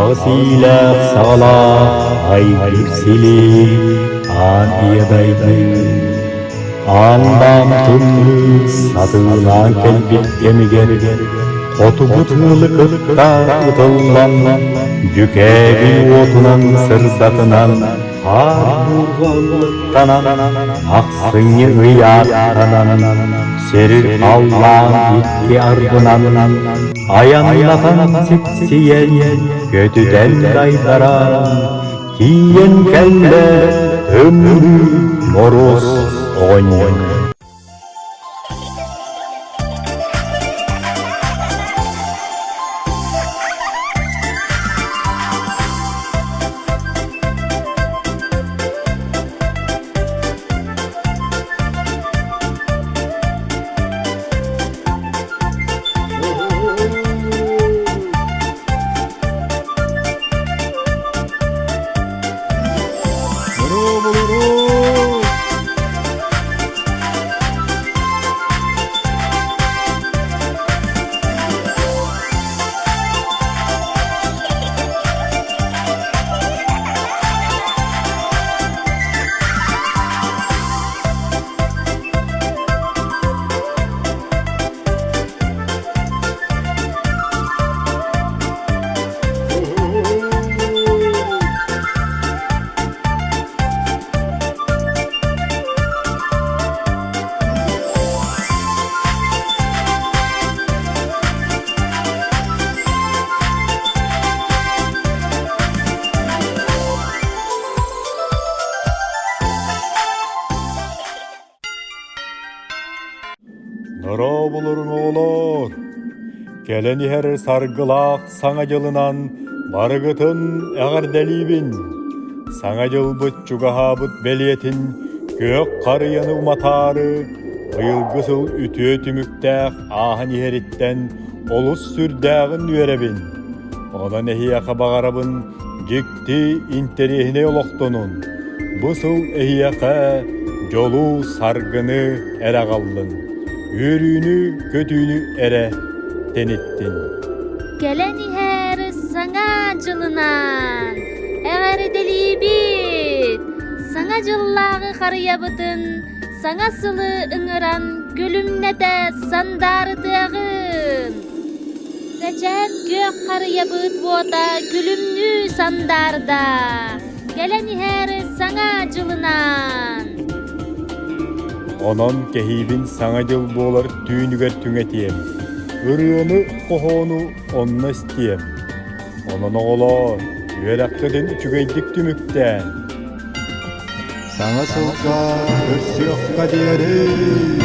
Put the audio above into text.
Ağzıyla sağla ay yükseli an iyadaydı. Andan tümlü satılan kelbit gemiger otu butılık ıtta ıtıllan Cükegin otunan sırdatınan har burgalıktanan aksınyı ıyartanan serir Allah'ın itti ardından ayanlatan siksiyel kötüden daydaran kiyen kelle ömrü moros oğun. Nara bulurun oğlar, geleni her sargılak sana yılınan bargıtın eğer delibin. Sana yılbıt cugahabıt beliyetin gök karıyanı umatarı, ıyılgısıl ütü tümüktäh ahın iheritten olus sürdäğin üyerebin. Ona nehiyaka bağarabın gikti interihine yoloktonun. Bısıl ehiyaka jolu sargını ere kaldın. Yürüyünü kötüyünü ere denettin. Geleni her sana cılınan, eğer delibit, sana cıllağı karıyabıdın, sana sılı ıngıran gülümne de sandarıdığın. Recep gök karıyabıd voda gülümlü sandarda, geleni her sana cılınan. Onon kehibin sana yıl boğlar tüyünüger tüŋetiyem. Irığını kohonu onna istiyem. Onon oğlar, üyelaklıdın tügeydik tümükten. Sana sılka, örsü yokka diyerim.